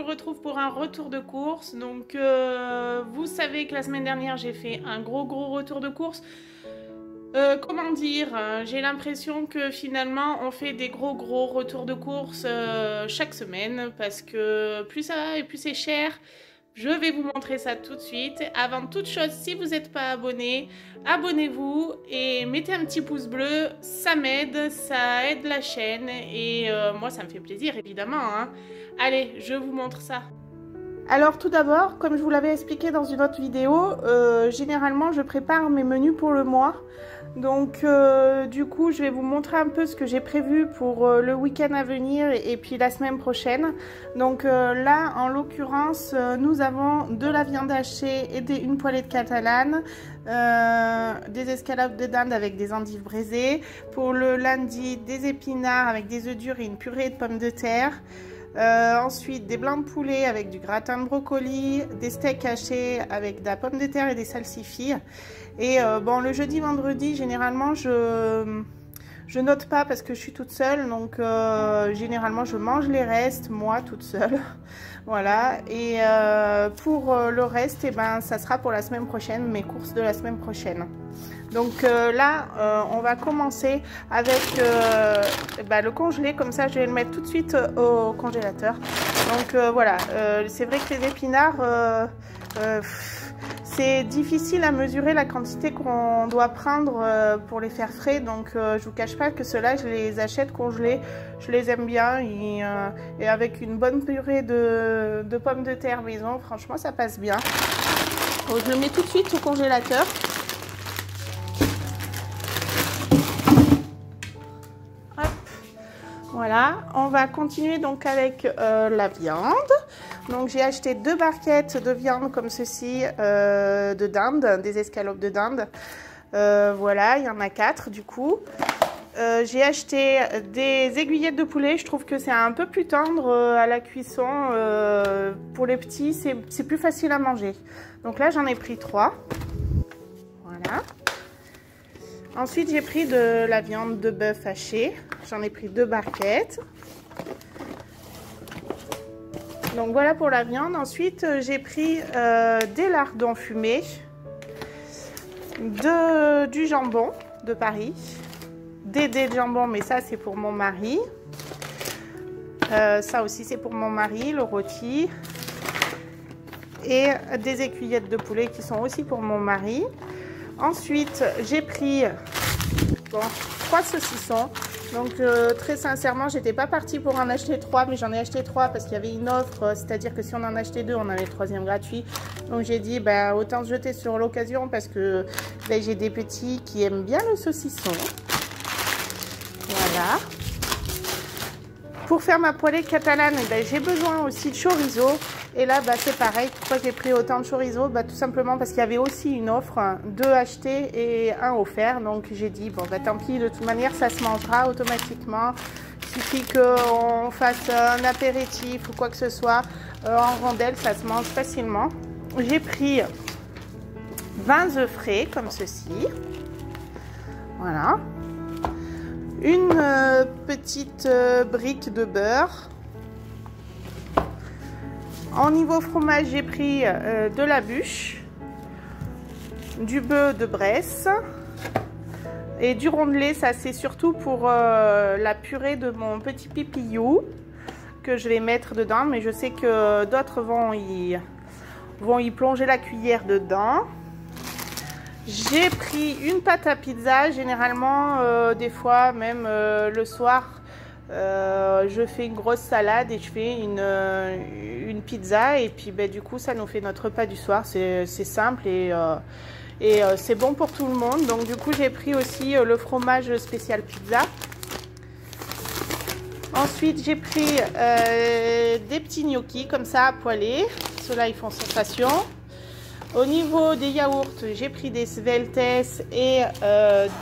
retrouve pour un retour de course. Donc vous savez que la semaine dernière j'ai fait un gros retour de course. Comment dire, j'ai l'impression que finalement on fait des gros retours de course chaque semaine parce que plus ça va et plus c'est cher. Je vais vous montrer ça tout de suite. Avant toute chose, si vous n'êtes pas abonné, abonnez-vous et mettez un petit pouce bleu. Ça m'aide, ça aide la chaîne et moi ça me fait plaisir évidemment, hein. Allez, je vous montre ça. Alors tout d'abord, comme je vous l'avais expliqué dans une autre vidéo, généralement je prépare mes menus pour le mois. Donc du coup je vais vous montrer un peu ce que j'ai prévu pour le week-end à venir et puis la semaine prochaine. Donc là en l'occurrence nous avons de la viande hachée et une poêlée de catalane, des escalopes de dinde avec des endives braisées. Pour le lundi, des épinards avec des œufs durs et une purée de pommes de terre. Ensuite des blancs de poulet avec du gratin de brocoli, des steaks hachés avec de la pomme de terre et des salsifis. Et bon, le jeudi vendredi généralement je note pas parce que je suis toute seule, donc généralement je mange les restes moi toute seule. Voilà, et pour le reste, et ben, ça sera pour la semaine prochaine, mes courses de la semaine prochaine. Donc là, on va commencer avec le congelé, comme ça je vais le mettre tout de suite au congélateur. Donc voilà, c'est vrai que les épinards, c'est difficile à mesurer la quantité qu'on doit prendre pour les faire frais. Donc je vous cache pas que ceux-là, je les achète congelés, je les aime bien et avec une bonne purée de pommes de terre maison, franchement ça passe bien. Donc, je le mets tout de suite au congélateur. Voilà, on va continuer donc avec la viande. Donc j'ai acheté 2 barquettes de viande comme ceci, de dinde, des escalopes de dinde. Voilà, il y en a 4 du coup. J'ai acheté des aiguillettes de poulet, je trouve que c'est un peu plus tendre à la cuisson. Pour les petits, c'est plus facile à manger. Donc là j'en ai pris 3. Voilà. Ensuite, j'ai pris de la viande de bœuf hachée. J'en ai pris 2 barquettes. Donc voilà pour la viande. Ensuite, j'ai pris des lardons fumés, du jambon de Paris, des dés de jambon, mais ça c'est pour mon mari. Ça aussi c'est pour mon mari, le rôti. Et des écuillettes de poulet qui sont aussi pour mon mari. Ensuite, j'ai pris 3 saucissons. Donc très sincèrement, j'étais pas partie pour en acheter 3, mais j'en ai acheté 3 parce qu'il y avait une offre, c'est-à-dire que si on en achetait 2, on avait le 3e gratuit. Donc j'ai dit autant se jeter sur l'occasion parce que j'ai des petits qui aiment bien le saucisson. Voilà. Pour faire ma poêlée catalane, j'ai besoin aussi de chorizo. Et là, c'est pareil. Pourquoi j'ai pris autant de chorizo? Tout simplement parce qu'il y avait aussi une offre, 2 achetés et 1 offert. Donc j'ai dit, tant pis, de toute manière, ça se mangera automatiquement. Il suffit qu'on fasse un apéritif ou quoi que ce soit en rondelles, ça se mange facilement. J'ai pris 20 œufs frais, comme ceci. Voilà. Une petite brique de beurre. En niveau fromage, j'ai pris de la bûche, du bœuf de Bresse et du rondelet. Ça, c'est surtout pour la purée de mon petit pipillou que je vais mettre dedans. Mais je sais que d'autres vont y plonger la cuillère dedans. J'ai pris une pâte à pizza. Généralement, des fois, même le soir, je fais une grosse salade et je fais une pizza. Et puis du coup, ça nous fait notre repas du soir. C'est simple et c'est bon pour tout le monde. Donc du coup, j'ai pris aussi le fromage spécial pizza. Ensuite, j'ai pris des petits gnocchis comme ça à poêler. Ceux-là, ils font sensation. Au niveau des yaourts, j'ai pris des Sveltes et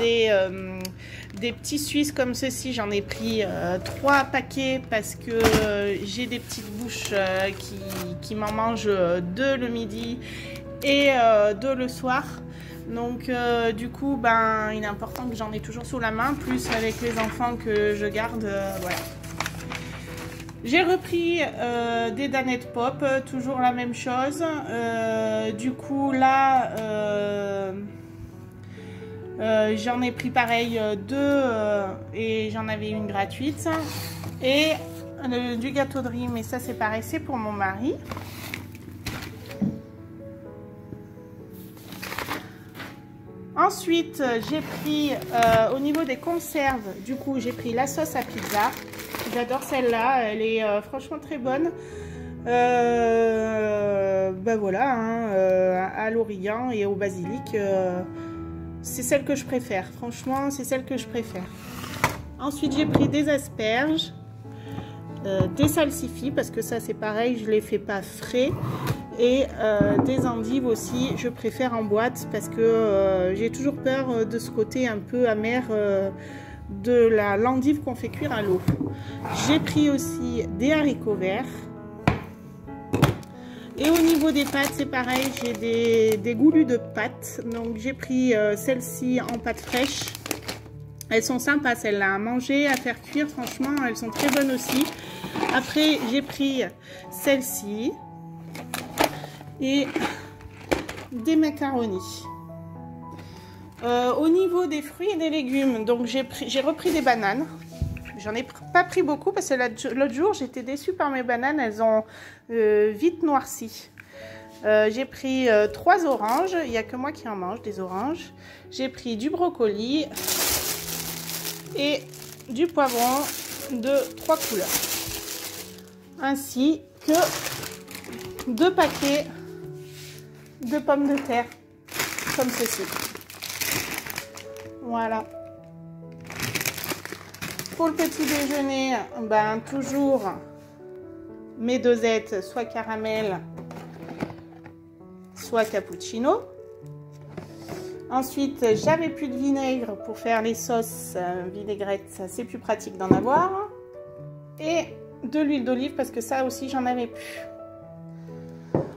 des petits Suisses comme ceci. J'en ai pris 3 paquets parce que j'ai des petites bouches qui m'en mangent 2 le midi et 2 le soir. Donc du coup, il est important que j'en ai toujours sous la main, plus avec les enfants que je garde. Voilà. J'ai repris des Danette Pop, toujours la même chose. Du coup là, j'en ai pris pareil deux et j'en avais une gratuite. Et du gâteau de riz, mais ça c'est pareil, c'est pour mon mari. Ensuite, j'ai pris au niveau des conserves, du coup j'ai pris la sauce à pizza. J'adore celle-là, elle est franchement très bonne. Ben voilà, hein, à l'origan et au basilic, c'est celle que je préfère. Franchement, c'est celle que je préfère. Ensuite, j'ai pris des asperges, des salsifis, parce que ça c'est pareil, je les fais pas frais. Et des endives aussi, je préfère en boîte parce que j'ai toujours peur de ce côté un peu amer de l'endive qu'on fait cuire à l'eau. J'ai pris aussi des haricots verts. Et au niveau des pâtes, c'est pareil, j'ai des goulus de pâtes. Donc j'ai pris celles-ci en pâte fraîche. Elles sont sympas, celles-là, à manger, à faire cuire. Franchement, elles sont très bonnes aussi. Après, j'ai pris celles-ci. Et des macaronis. Au niveau des fruits et des légumes, donc j'ai repris des bananes. J'en ai pas pris beaucoup parce que l'autre jour j'étais déçue par mes bananes, elles ont vite noirci. J'ai pris 3 oranges, il n'y a que moi qui en mange des oranges. J'ai pris du brocoli et du poivron de 3 couleurs. Ainsi que 2 paquets de pommes de terre comme ceci. Voilà. Pour le petit déjeuner, ben toujours mes dosettes, soit caramel, soit cappuccino. Ensuite, j'avais plus de vinaigre pour faire les sauces vinaigrettes, c'est plus pratique d'en avoir. Et de l'huile d'olive parce que ça aussi j'en avais plus.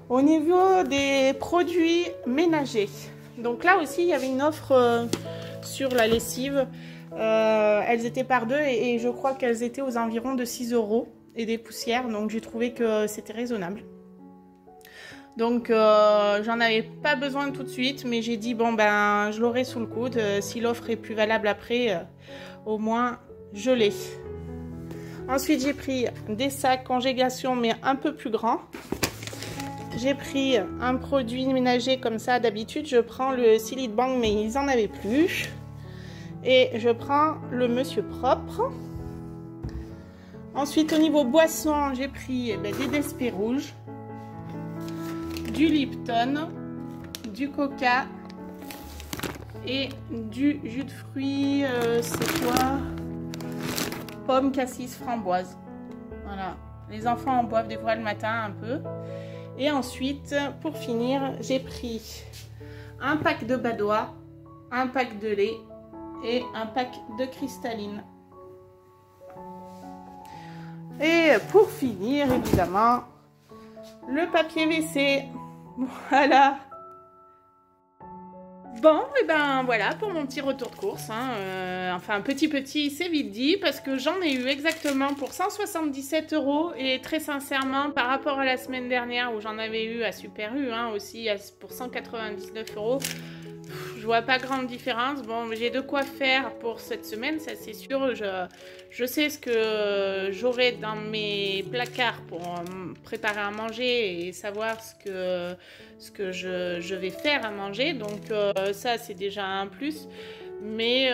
Au niveau des produits ménagers, donc là aussi il y avait une offre sur la lessive. Elles étaient par deux et je crois qu'elles étaient aux environs de 6 € et des poussières, donc j'ai trouvé que c'était raisonnable. Donc j'en avais pas besoin tout de suite, mais j'ai dit bon ben je l'aurai sous le coude, si l'offre est plus valable après, au moins je l'ai. Ensuite j'ai pris des sacs congélation mais un peu plus grands. J'ai pris un produit ménager comme ça, d'habitude je prends le Silly Bang mais ils en avaient plus. Et je prends le Monsieur Propre. Ensuite au niveau boisson, j'ai pris des Despé rouges, du Lipton, du Coca et du jus de fruits, c'est quoi? Pomme, cassis, framboise. Voilà, les enfants en boivent des fois le matin un peu. Et ensuite, pour finir, j'ai pris un pack de Badois, un pack de lait et un pack de cristalline. Et pour finir, évidemment, le papier WC. Voilà. Bon, et ben voilà pour mon petit retour de course. Hein. Enfin, petit, c'est vite dit parce que j'en ai eu exactement pour 177 € et très sincèrement, par rapport à la semaine dernière où j'en avais eu à Super U aussi pour 199 €, je vois pas grande différence. Bon, j'ai de quoi faire pour cette semaine, ça c'est sûr. Je sais ce que j'aurai dans mes placards pour préparer à manger et savoir ce que je vais faire à manger. Donc ça c'est déjà un plus. Mais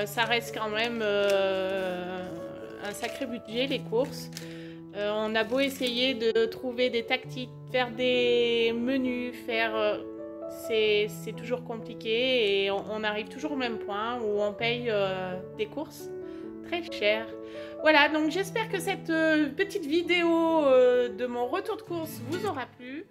ça reste quand même un sacré budget les courses. On a beau essayer de trouver des tactiques, faire des menus, faire... c'est toujours compliqué et on arrive toujours au même point où on paye des courses très chères. Voilà, donc j'espère que cette petite vidéo de mon retour de course vous aura plu.